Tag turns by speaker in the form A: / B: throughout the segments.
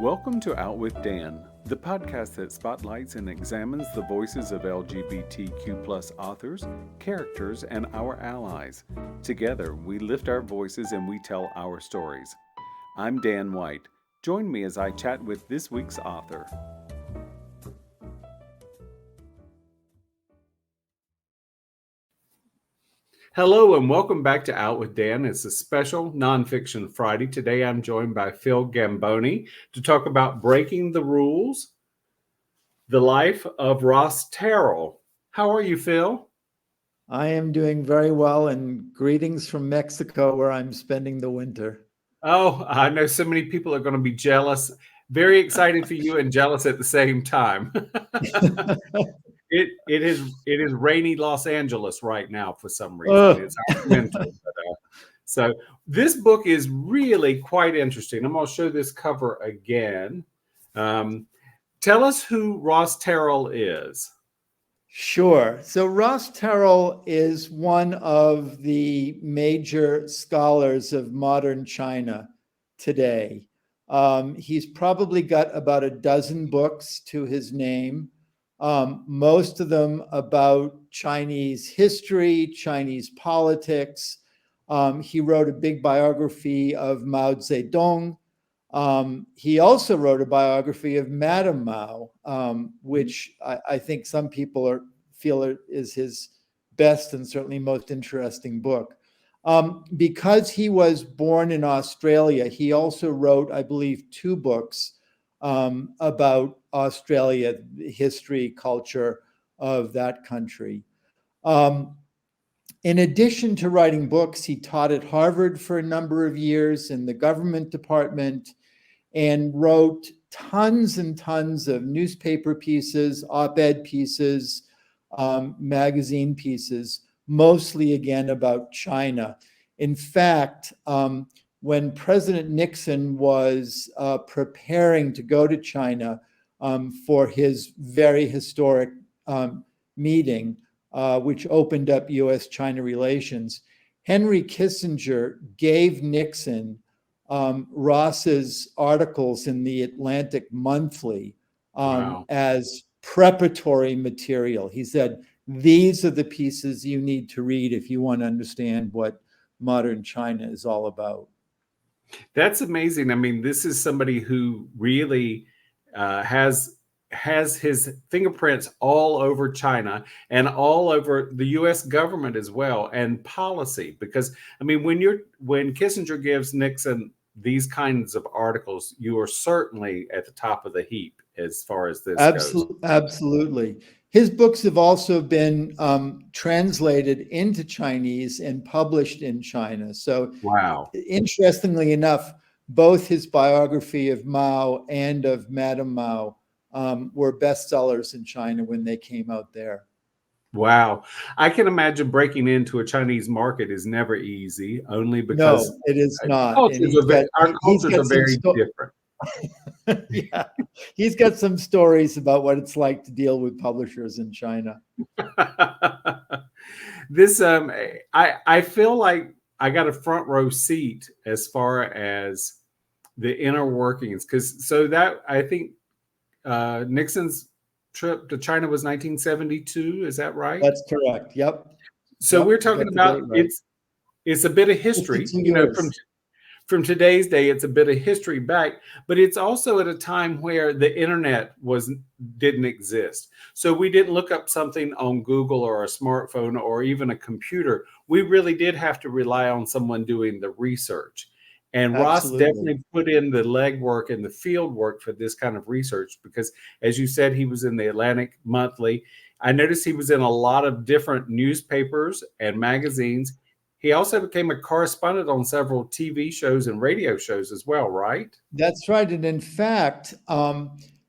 A: Welcome to Out with Dan, the podcast that spotlights and examines the voices of LGBTQ+ authors, characters, and our allies. Together, we lift our voices and we tell our stories. I'm Dan White. Join me as I chat with this week's author. Hello and welcome back to Out with Dan. It's a special Nonfiction Friday. Today I'm joined by Phil Gambone to talk about Breaking the Rules, the life of Ross Terrill. How are you, Phil?
B: I am doing very well, and greetings from Mexico, where I'm spending the winter.
A: Oh, I know so many people are going to be jealous. Very excited for you and jealous at the same time. It is rainy Los Angeles right now for some reason. It's our winter. So this book is really quite interesting. I'm going to show this cover again. Tell us who Ross Terrill is.
B: Sure. So Ross Terrill is one of the major scholars of modern China today. He's probably got about a dozen books to his name. Most of them about Chinese history, Chinese politics. He wrote a big biography of Mao Zedong. He also wrote a biography of Madame Mao, which I think some people feel is his best and certainly most interesting book. Because he was born in Australia, he also wrote, I believe, two books about Australia, the history, culture of that country. In addition to writing books, he taught at Harvard for a number of years in the government department and wrote tons and tons of newspaper pieces, op-ed pieces, magazine pieces, mostly again about China. In fact, when President Nixon was preparing to go to China for his very historic meeting, which opened up U.S.-China relations, Henry Kissinger gave Nixon Ross's articles in the Atlantic Monthly as preparatory material. He said, these are the pieces you need to read if you want to understand what modern China is all about.
A: That's amazing. I mean, this is somebody who really has his fingerprints all over China and all over the U.S. government as well, and policy. Because I mean, when Kissinger gives Nixon these kinds of articles, you are certainly at the top of the heap as far as this goes.
B: Absolutely. His books have also been translated into Chinese and published in China. So,
A: wow.
B: Interestingly enough, both his biography of Mao and of Madame Mao were bestsellers in China when they came out there.
A: Wow. I can imagine breaking into a Chinese market is never easy, only because
B: no, it is not.
A: Our cultures are very different.
B: Yeah, he's got some stories about what it's like to deal with publishers in China.
A: This, I feel like I got a front row seat as far as the inner workings, because I think Nixon's trip to China was 1972. Is that right?
B: That's correct. Yep.
A: So we're talking about it's a bit of history, from today's day. It's a bit of history back, but it's also at a time where the internet didn't exist. So we didn't look up something on Google or a smartphone or even a computer. We really did have to rely on someone doing the research. And Ross definitely put in the legwork and the field work for this kind of research, because, as you said, he was in the Atlantic Monthly. I noticed he was in a lot of different newspapers and magazines. He also became a correspondent on several TV shows and radio shows as well, right?
B: That's right. And in fact,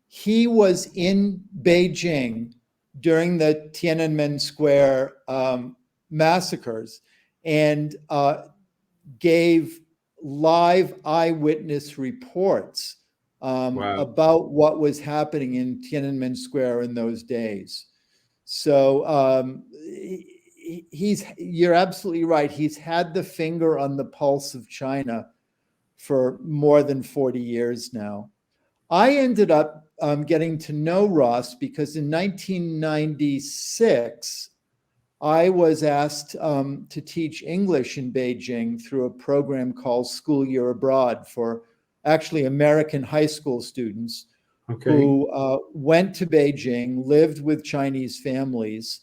B: he was in Beijing during the Tiananmen Square massacres and gave live eyewitness reports about what was happening in Tiananmen Square in those days. So you're absolutely right. He's had the finger on the pulse of China for more than 40 years now. I ended up getting to know Ross because in 1996, I was asked to teach English in Beijing through a program called School Year Abroad for actually American high school students who went to Beijing, lived with Chinese families,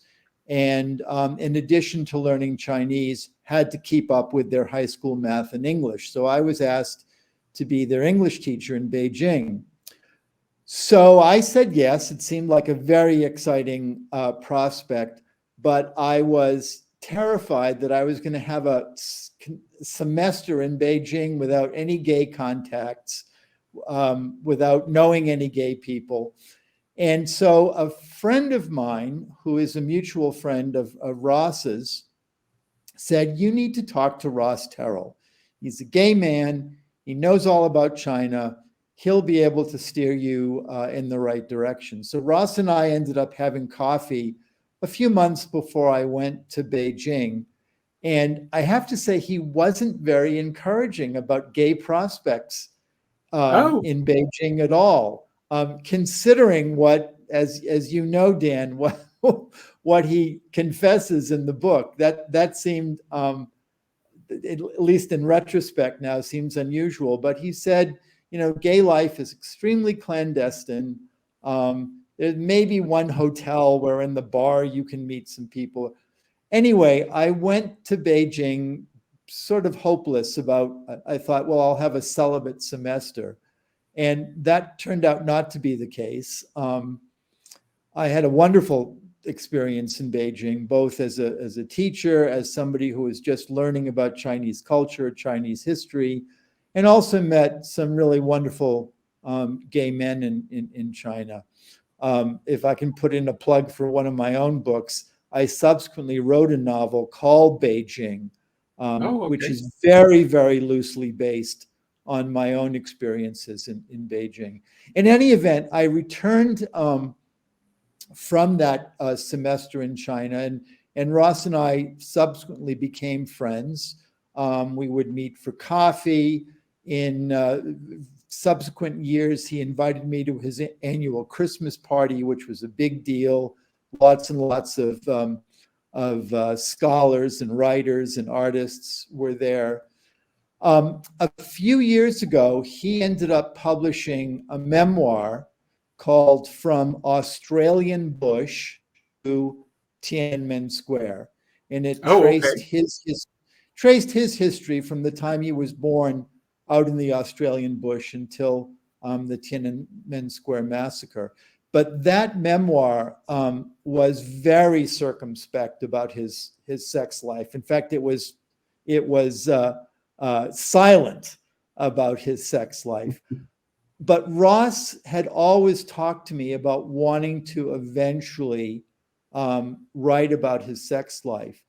B: and in addition to learning Chinese, had to keep up with their high school math and English. So I was asked to be their English teacher in Beijing. So I said yes. It seemed like a very exciting prospect, but I was terrified that I was going to have a semester in Beijing without any gay contacts, without knowing any gay people. And so a friend of mine, who is a mutual friend of Ross's, said, you need to talk to Ross Terrill. He's a gay man. He knows all about China. He'll be able to steer you in the right direction. So Ross and I ended up having coffee a few months before I went to Beijing. And I have to say, he wasn't very encouraging about gay prospects in Beijing at all. Considering what, as you know, Dan, what he confesses in the book, that seemed, at least in retrospect now, seems unusual. But he said, gay life is extremely clandestine. There may be one hotel where in the bar you can meet some people. Anyway, I went to Beijing sort of hopeless about, I thought, well, I'll have a celibate semester. And that turned out not to be the case. I had a wonderful experience in Beijing, both as a teacher, as somebody who was just learning about Chinese culture, Chinese history, and also met some really wonderful gay men in China. If I can put in a plug for one of my own books, I subsequently wrote a novel called Beijing, which is very, very loosely based on my own experiences in Beijing. In any event, I returned from that semester in China, and Ross and I subsequently became friends. We would meet for coffee. In subsequent years, he invited me to his annual Christmas party, which was a big deal. Lots and lots of scholars and writers and artists were there. A few years ago, he ended up publishing a memoir called From Australian Bush to Tiananmen Square. And it traced his history from the time he was born out in the Australian bush until the Tiananmen Square massacre. But that memoir was very circumspect about his sex life. In fact, it was silent about his sex life. But Ross had always talked to me about wanting to eventually write about his sex life.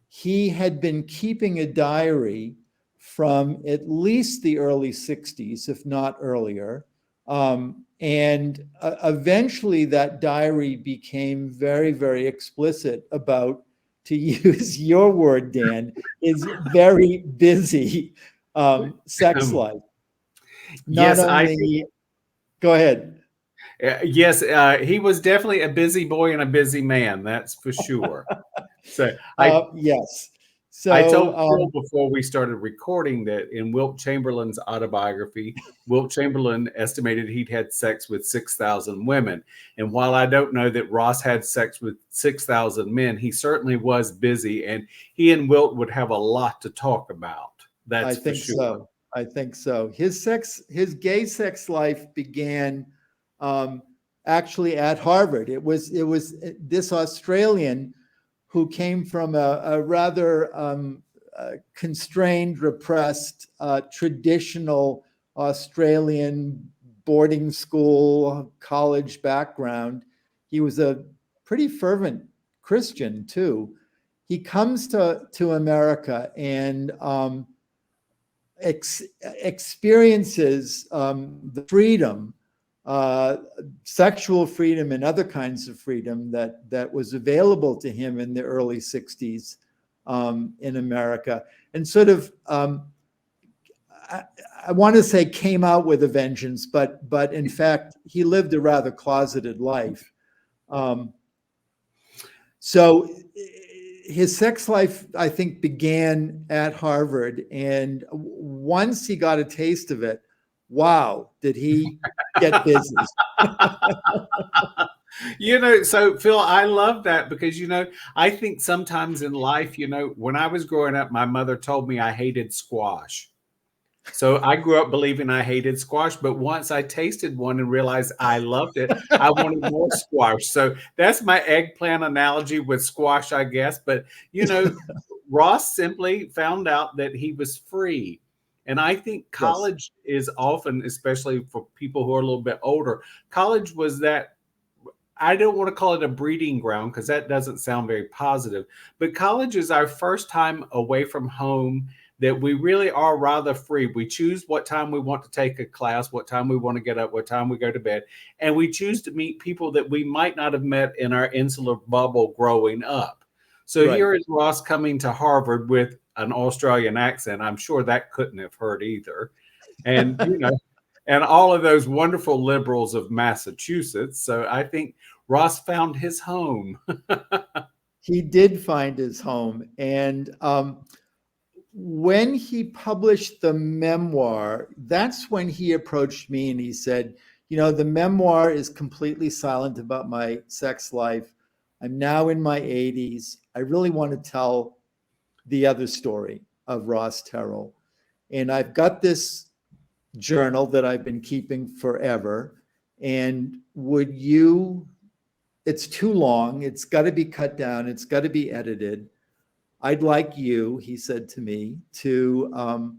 B: He had been keeping a diary from at least the early 60s, if not earlier. And eventually that diary became very, very explicit about, to use your word, Dan, is very busy sex life. Go ahead.
A: Yes, he was definitely a busy boy and a busy man. That's for sure. So
B: yes. So
A: I told Phil before we started recording that in Wilt Chamberlain's autobiography, Wilt Chamberlain estimated he'd had sex with 6,000 women. And while I don't know that Ross had sex with 6,000 men, he certainly was busy, and he and Wilt would have a lot to talk about. That's for sure.
B: I think so. His gay sex life began actually at Harvard. It was this Australian who came from a rather constrained, repressed, traditional Australian boarding school, college background. He was a pretty fervent Christian too. He comes to America and experiences the freedom, sexual freedom and other kinds of freedom that was available to him in the early 60s in America. And sort of, I want to say came out with a vengeance, but in fact, he lived a rather closeted life. So his sex life, I think, began at Harvard. And once he got a taste of it, wow, did he get busy.
A: So Phil, I love that because, I think sometimes in life, when I was growing up, my mother told me I hated squash. So I grew up believing I hated squash, but once I tasted one and realized I loved it, I wanted more squash. So that's my eggplant analogy with squash, I guess. But, Ross simply found out that he was free. And I think college is often, especially for people who are a little bit older, college was that, I don't want to call it a breeding ground because that doesn't sound very positive, but college is our first time away from home that we really are rather free. We choose what time we want to take a class, what time we want to get up, what time we go to bed, and we choose to meet people that we might not have met in our insular bubble growing up. So here is Ross coming to Harvard with an Australian accent. I'm sure that couldn't have hurt either. And, and all of those wonderful liberals of Massachusetts. So I think Ross found his home.
B: He did find his home. And when he published the memoir, that's when he approached me and he said, the memoir is completely silent about my sex life. I'm now in my 80s. I really want to tell the other story of Ross Terrill. And I've got this journal that I've been keeping forever. And it's too long. It's got to be cut down. It's got to be edited. I'd like you, he said to me, to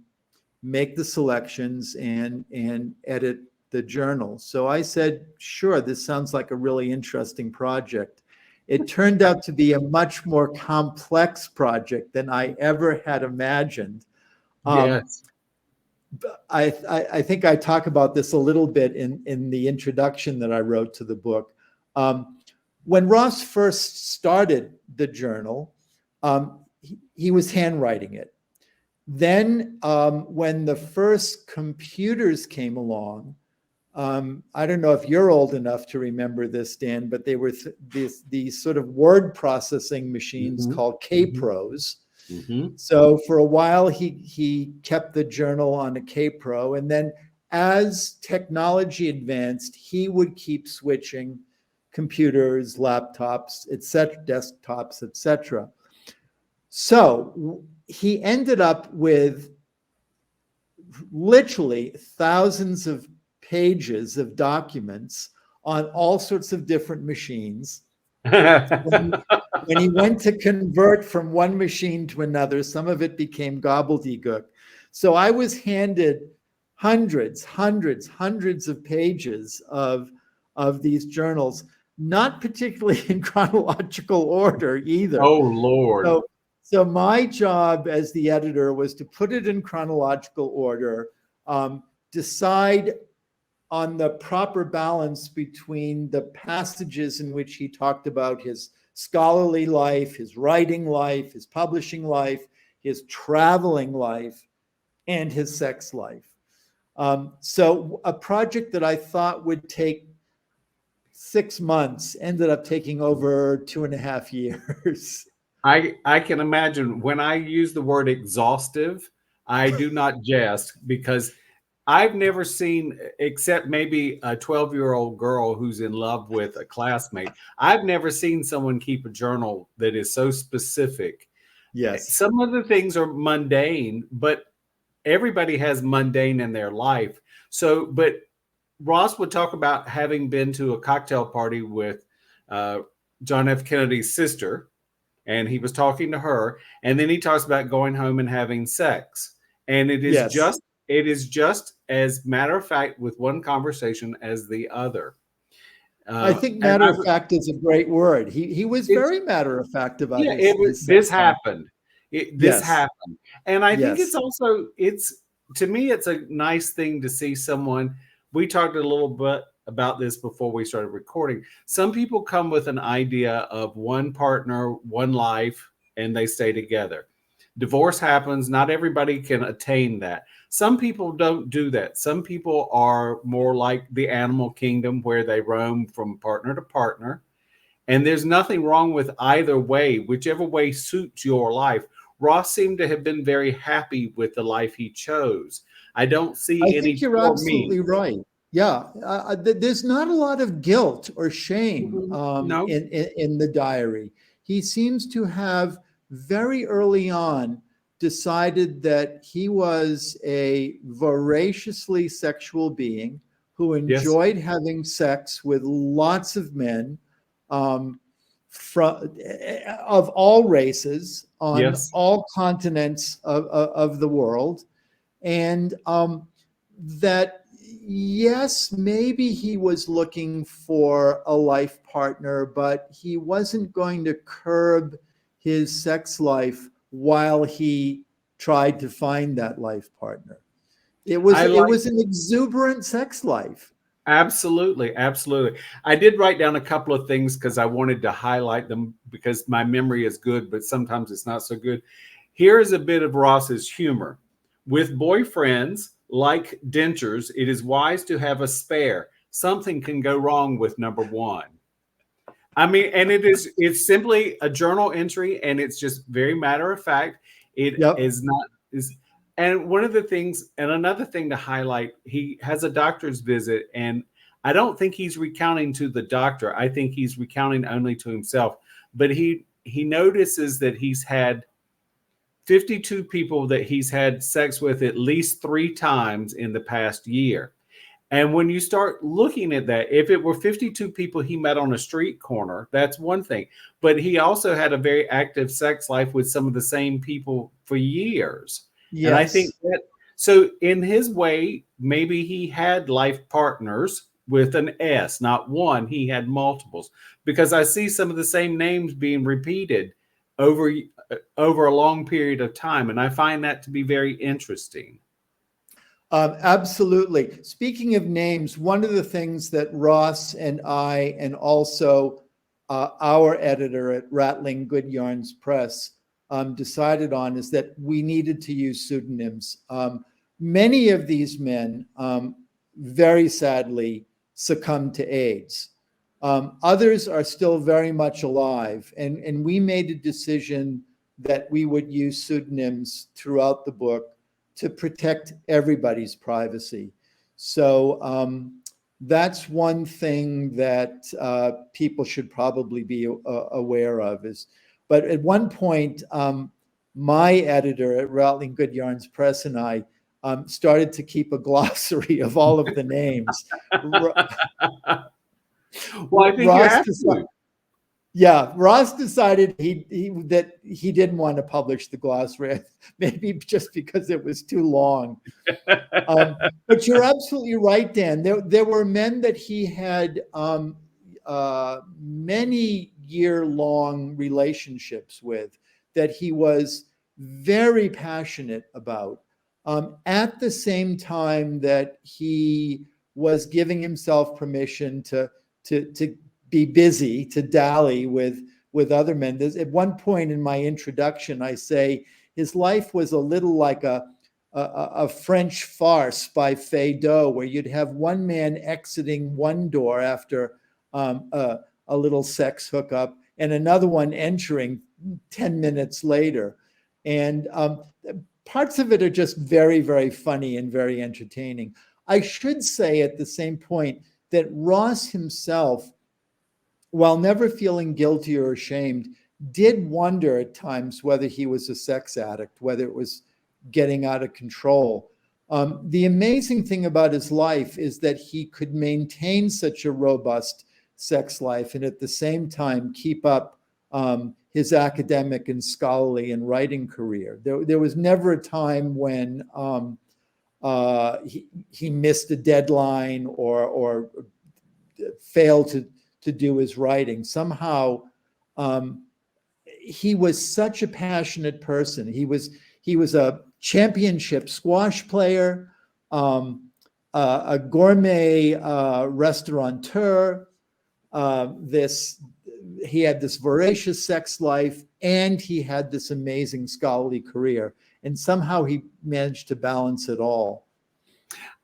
B: make the selections and edit the journal. So I said, sure, this sounds like a really interesting project. It turned out to be a much more complex project than I ever had imagined.
A: Yes.
B: I think I talk about this a little bit in the introduction that I wrote to the book. When Ross first started the journal, he was handwriting it. Then when the first computers came along, I don't know if you're old enough to remember this, Dan, but they were these sort of word processing machines called K-Pros. So for a while, he kept the journal on a K-Pro. And then as technology advanced, he would keep switching computers, laptops, desktops, etc. So he ended up with literally thousands of pages of documents on all sorts of different machines. When he went to convert from one machine to another, some of it became gobbledygook. So I was handed hundreds of pages of these journals, not particularly in chronological order either.
A: Oh, Lord.
B: So my job as the editor was to put it in chronological order, decide on the proper balance between the passages in which he talked about his scholarly life, his writing life, his publishing life, his traveling life, and his sex life. So a project that I thought would take 6 months ended up taking over 2.5 years.
A: I can imagine when I use the word exhaustive, I do not jest because I've never seen, except maybe a 12-year-old girl who's in love with a classmate, I've never seen someone keep a journal that is so specific.
B: Yes.
A: Some of the things are mundane, but everybody has mundane in their life. So, but Ross would talk about having been to a cocktail party with John F. Kennedy's sister, and he was talking to her, and then he talks about going home and having sex. And it is just as matter of fact with one conversation as the other.
B: I think matter of fact is a great word. He was very matter of fact about
A: this happened. This happened. And I think it's also, to me, it's a nice thing to see someone. We talked a little bit about this before we started recording. Some people come with an idea of one partner, one life, and they stay together. Divorce happens. Not everybody can attain that. Some people don't do that. Some people are more like the animal kingdom, where they roam from partner to partner. And there's nothing wrong with either way, whichever way suits your life. Ross seemed to have been very happy with the life he chose. I don't
B: I
A: see
B: think
A: any
B: you're
A: poor me.
B: absolutely right. Yeah, there's not a lot of guilt or shame
A: No.
B: in the diary. He seems to have very early on decided that he was a voraciously sexual being who
A: Yes.
B: enjoyed having sex with lots of men um, of all races on
A: Yes.
B: all continents of the world. And that, yes, maybe he was looking for a life partner, but he wasn't going to curb his sex life while he tried to find that life partner. It was
A: I
B: it
A: like
B: was an exuberant sex life.
A: Absolutely, absolutely. I did write down a couple of things because I wanted to highlight them because my memory is good, but sometimes it's not so good. Here is a bit of Ross's humor. With boyfriends like dentures, it is wise to have a spare. Something can go wrong with number one. I mean, and it's simply a journal entry, and it's just very matter of fact. It
B: Yep.
A: is not is and one of the things, and another thing to highlight, he has a doctor's visit, and I don't think he's recounting to the doctor. I think he's recounting only to himself. But he notices that he's had 52 people that he's had sex with at least 3 times in the past year. And when you start looking at that, if it were 52 people he met on a street corner, that's one thing. But he also had a very active sex life with some of the same people for years. And I think
B: Yes.
A: that, so in his way, maybe he had life partners with an S, not one, he had multiples. Because I see some of the same names being repeated over over a long period of time. And I find that to be very interesting.
B: Absolutely. Speaking of names, one of the things that Ross and I, and also our editor at Rattling Good Yarns Press, decided on is that we needed to use pseudonyms. Many of these men, very sadly, succumbed to AIDS. Others are still very much alive, and we made a decision that we would use pseudonyms throughout the book to protect everybody's privacy. So that's one thing that people should probably be aware of. But at one point, my editor at Rattling Good Yarns Press and I started to keep a glossary of all of the names.
A: Well, I think you
B: Ross
A: have to.
B: Yeah, Ross decided that he didn't want to publish the glossary, maybe just because it was too long. But you're absolutely right, Dan. There were men that he had many year-long relationships with that he was very passionate about. At the same time that he was giving himself permission to be busy, to dally with other men. At one point in my introduction, I say his life was a little like a French farce by Feydeau, where you'd have one man exiting one door after a little sex hookup and another one entering 10 minutes later. And parts of it are just very, very funny and very entertaining. I should say at the same point that Ross himself, while never feeling guilty or ashamed, did wonder at times whether he was a sex addict, whether it was getting out of control. The amazing thing about his life is that he could maintain such a robust sex life and at the same time keep up his academic and scholarly and writing career. There was never a time when he missed a deadline or failed to do his writing. Somehow, he was such a passionate person. He was a championship squash player, a gourmet restaurateur. He had this voracious sex life, and he had this amazing scholarly career. and somehow he managed to balance it all.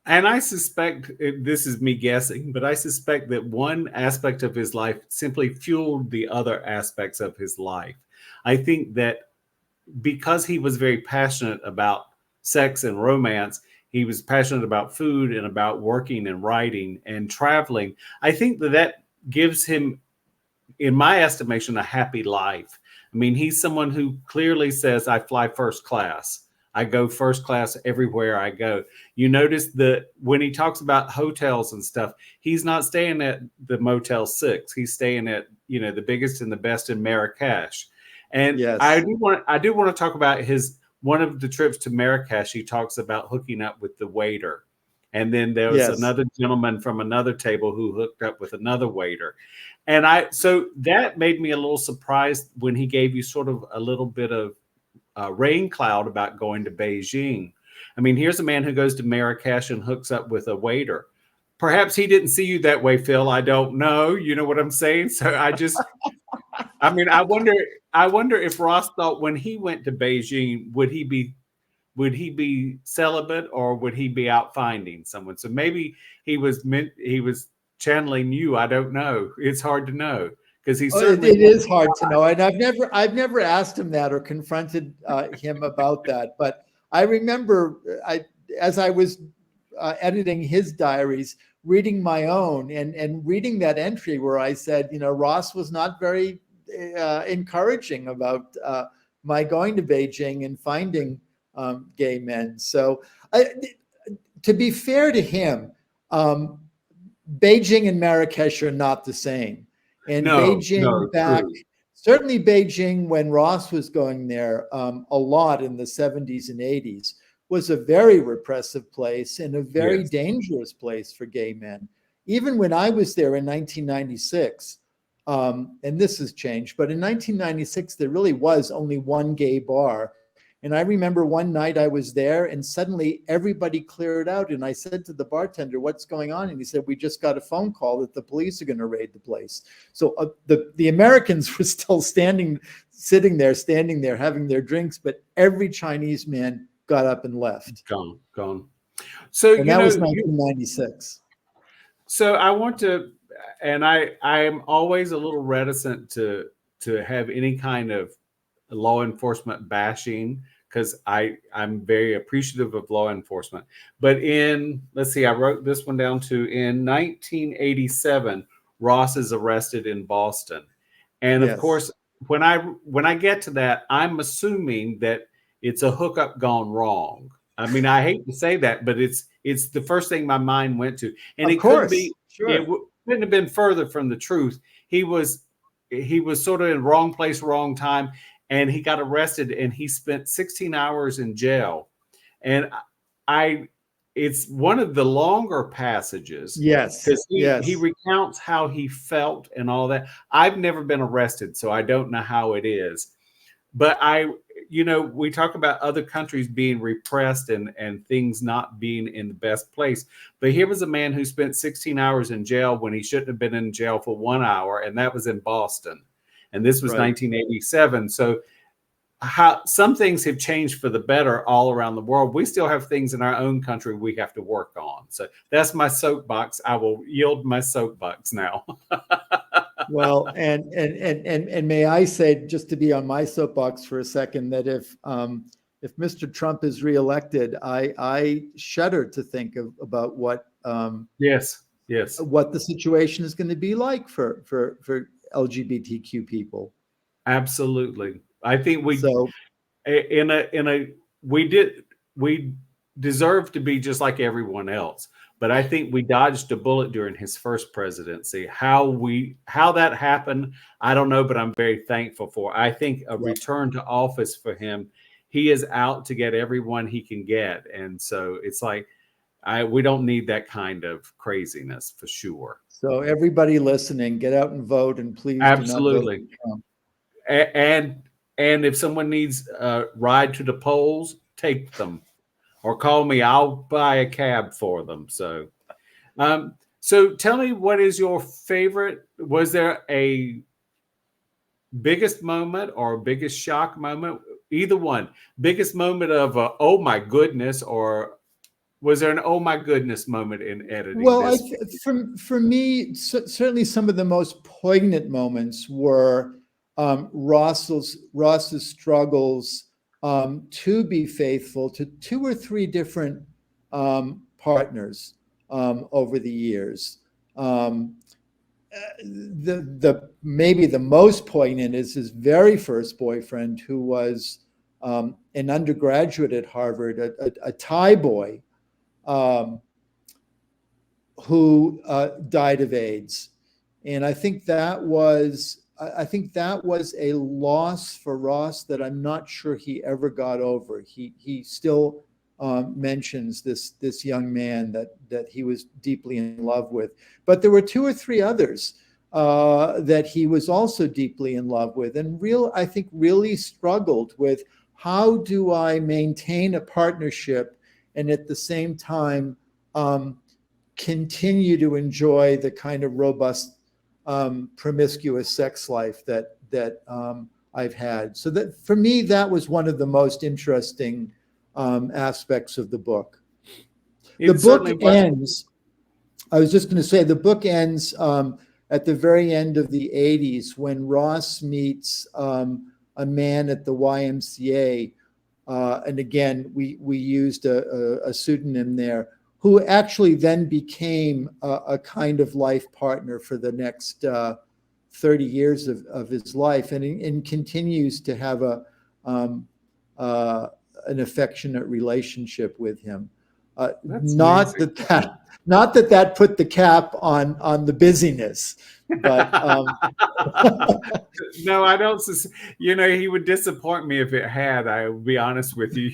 A: And I suspect, this is me guessing, but I suspect that one aspect of his life simply fueled the other aspects of his life. I think that because he was very passionate about sex and romance, he was passionate about food and about working and writing and traveling. I think that that gives him, in my estimation, a happy life. I mean, he's someone who clearly says, I fly first class. I go first class everywhere I go. You notice that when he talks about hotels and stuff, he's not staying at the Motel 6. He's staying at, the biggest and the best in Marrakesh. And
B: yes.
A: I do want to talk about one of the trips to Marrakesh. He talks about hooking up with the waiter. And then there was another gentleman from another table who hooked up with another waiter. And so that made me a little surprised when he gave you sort of a little bit of rain cloud about going to Beijing. I mean, here's a man who goes to Marrakesh and hooks up with a waiter. Perhaps he didn't see you that way, Phil. I don't know. You know what I'm saying? So I wonder if Ross thought when he went to Beijing, would he be celibate or would he be out finding someone? So maybe he was channeling you. I don't know. It's hard to know.
B: It is hard to know, and I've never asked him that or confronted him about that. But I remember, as I was editing his diaries, reading my own, and reading that entry where I said, Ross was not very encouraging about my going to Beijing and finding gay men. So, to be fair to him, Beijing and Marrakesh are not the same. And certainly Beijing, when Ross was going there a lot in the 70s and 80s, was a very repressive place and a very dangerous place for gay men. Even when I was there in 1996, and this has changed, but in 1996, there really was only one gay bar. And I remember one night I was there and suddenly everybody cleared out. And I said to the bartender, what's going on? And he said, we just got a phone call that the police are going to raid the place. So the Americans were still standing there, having their drinks, but every Chinese man got up and left.
A: Gone. So
B: that was 1996.
A: So I want to, and I'm always a little reticent to have any kind of law enforcement bashing, because I'm very appreciative of law enforcement. But let's see, I wrote this one down too. In 1987, Ross is arrested in Boston. And of course, when I get to that, I'm assuming that it's a hookup gone wrong. I mean, I hate to say that, but it's the first thing my mind went to. And it couldn't have been further from the truth. He was sort of in wrong place, wrong time. And he got arrested and he spent 16 hours in jail. And it's one of the longer passages.
B: Yes.
A: Because he recounts how he felt and all that. I've never been arrested, so I don't know how it is. But we talk about other countries being repressed and things not being in the best place. But here was a man who spent 16 hours in jail when he shouldn't have been in jail for 1 hour. And that was in Boston. And this was 1987. So some things have changed for the better all around the world. We still have things in our own country we have to work on. So that's my soapbox. I will yield my soapbox now.
B: Well, and may I say, just to be on my soapbox for a second, that if Mr. Trump is reelected, I shudder to think about what what the situation is going to be like for LGBTQ people.
A: Absolutely. I think we deserve to be just like everyone else. But I think we dodged a bullet during his first presidency. How that happened, I don't know, but I'm very thankful for. I think a return to office for him, he is out to get everyone he can get. And so it's like, we don't need that kind of craziness for sure.
B: So everybody listening, get out and vote, and please
A: absolutely
B: do not vote
A: for Trump. And if someone needs a ride to the polls, take them. Or call me. I'll buy a cab for them. So tell me, what is your favorite? Was there a biggest moment or biggest shock moment Either one. Biggest moment of oh my goodness, or was there an oh my goodness moment in editing
B: Well,
A: this?
B: for me, certainly some of the most poignant moments were Ross's struggles to be faithful to 2 or 3 different partners over the years. Maybe the most poignant is his very first boyfriend, who was an undergraduate at Harvard, a Thai boy. Who died of AIDS, and I think that was a loss for Ross that I'm not sure he ever got over. He still mentions this young man that he was deeply in love with, but there were 2 or 3 others that he was also deeply in love with, and I think really struggled with, how do I maintain a partnership and at the same time continue to enjoy the kind of robust, promiscuous sex life that I've had. So that, for me, that was one of the most interesting aspects of the book. The book ends. I was just going to say, the book ends at the very end of the 80s, when Ross meets a man at the YMCA, and again, we used a pseudonym there, who actually then became a kind of life partner for the next 30 years of his life, and continues to have an affectionate relationship with him. Not that put the cap on the busyness, but
A: no, I don't. He would disappoint me if it had. I will be honest with you.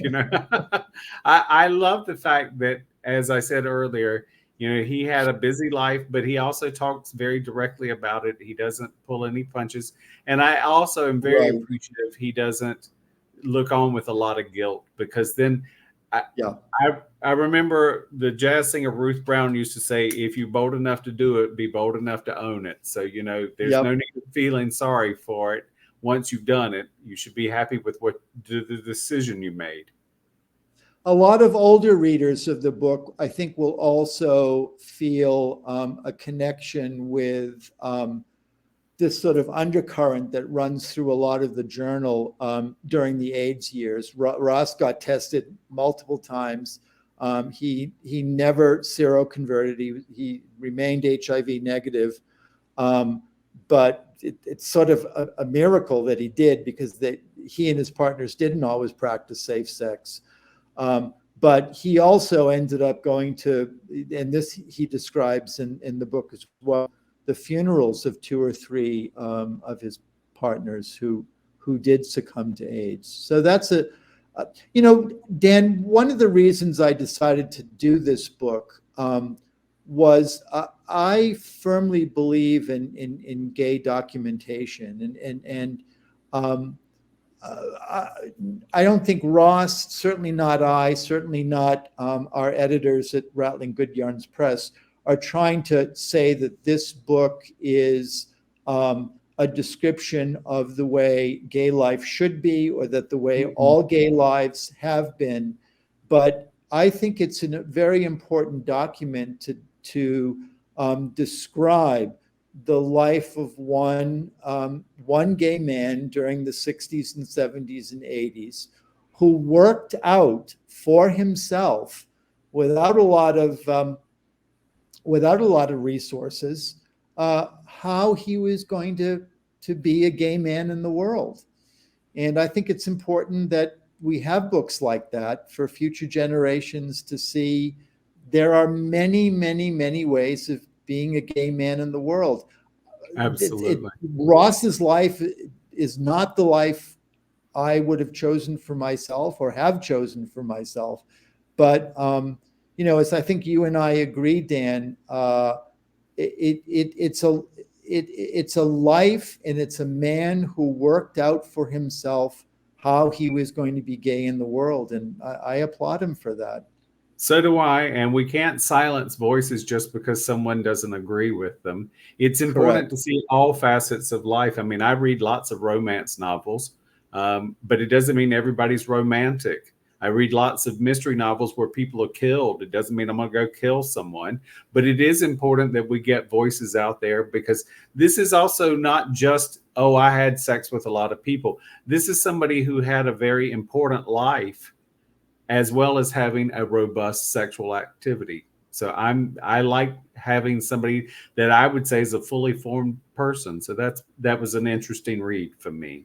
A: I love the fact that, as I said earlier, he had a busy life, but he also talks very directly about it. He doesn't pull any punches, and I also am very appreciative he doesn't look on with a lot of guilt, because then I remember the jazz singer Ruth Brown used to say, if you're bold enough to do it, be bold enough to own it. So, there's no need of feeling sorry for it. Once you've done it, you should be happy with the decision you made.
B: A lot of older readers of the book, I think, will also feel a connection with this sort of undercurrent that runs through a lot of the journal during the AIDS years. Ross got tested multiple times. He never seroconverted. He remained HIV negative, but it's sort of a miracle that he did, because he and his partners didn't always practice safe sex. But he also ended up going to, and this he describes in the book as well, the funerals of 2 or 3 of his partners who did succumb to AIDS. So that's Dan, one of the reasons I decided to do this book was I firmly believe in gay documentation, and I don't think Ross, certainly not certainly not our editors at Rattling Good Yarns Press, are trying to say that this book is a description of the way gay life should be, or that the way all gay lives have been. But I think it's a very important document to describe the life of one gay man during the 60s and 70s and 80s, who worked out for himself without a lot of resources how he was going to be a gay man in the world. And I think it's important that we have books like that for future generations to see there are many, many, many ways of being a gay man in the world.
A: Absolutely.
B: Ross's life is not the life I would have chosen for myself or have chosen for myself. But, as I think you and I agree, Dan, it's a life, and it's a man who worked out for himself how he was going to be gay in the world. And I applaud him for that.
A: So do I, and we can't silence voices just because someone doesn't agree with them. It's important to see all facets of life. I mean, I read lots of romance novels. But it doesn't mean everybody's romantic. I read lots of mystery novels where people are killed. It doesn't mean I'm going to go kill someone, but it is important that we get voices out there, because this is also not just, oh, I had sex with a lot of people. This is somebody who had a very important life, as well as having a robust sexual activity. So I like having somebody that I would say is a fully formed person. So that was an interesting read for me.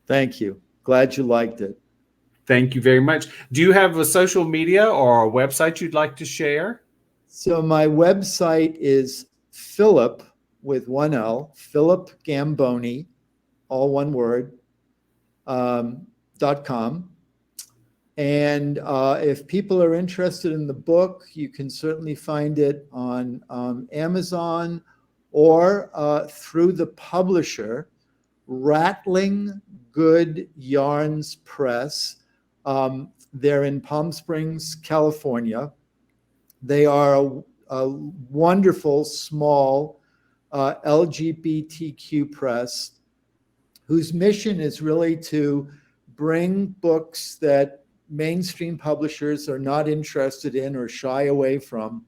B: Thank you. Glad you liked it.
A: Thank you very much. Do you have a social media or a website you'd like to share?
B: So my website is Philip with one L, Philip Gambone, all one word, .com. And if people are interested in the book, you can certainly find it on Amazon or through the publisher, Rattling Good Yarns Press. They're in Palm Springs, California. They are a wonderful, small LGBTQ press whose mission is really to bring books that mainstream publishers are not interested in or shy away from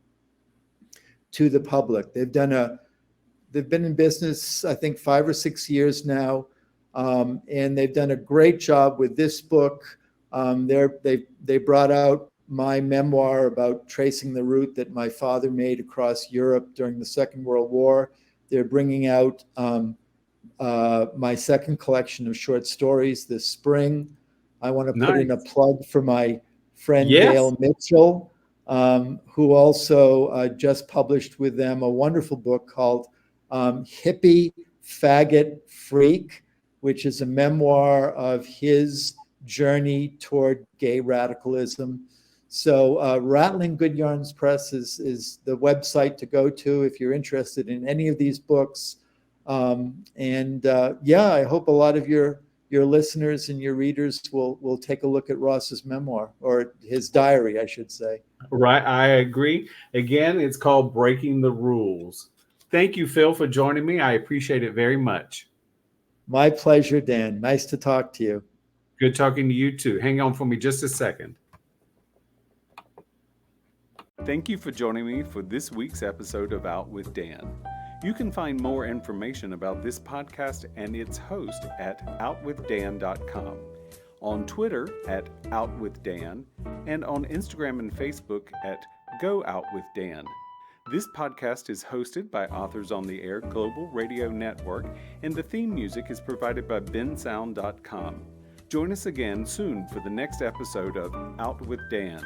B: to the public. They've been in business, I think, 5 or 6 years now, and they've done a great job with this book. They brought out my memoir about tracing the route that my father made across Europe during the Second World War. They're bringing out my second collection of short stories this spring. I want to put in a plug for my friend Dale Mitchell, who also just published with them a wonderful book called Hippie Faggot Freak, which is a memoir of his journey toward gay radicalism. So Rattling Good Yarns Press is the website to go to if you're interested in any of these books. I hope a lot of your listeners and your readers will take a look at Ross's memoir, or his diary, I should say.
A: Right, I agree. Again, it's called Breaking the Rules. Thank you, Phil, for joining me. I appreciate it very much.
B: My pleasure, Dan. Nice to talk to you.
A: Good talking to you too. Hang on for me just a second. Thank you for joining me for this week's episode of Out with Dan. You can find more information about this podcast and its host at outwithdan.com, on Twitter at outwithdan, and on Instagram and Facebook at GoOutWithDan. This podcast is hosted by Authors on the Air Global Radio Network, and the theme music is provided by bensound.com. Join us again soon for the next episode of Out with Dan.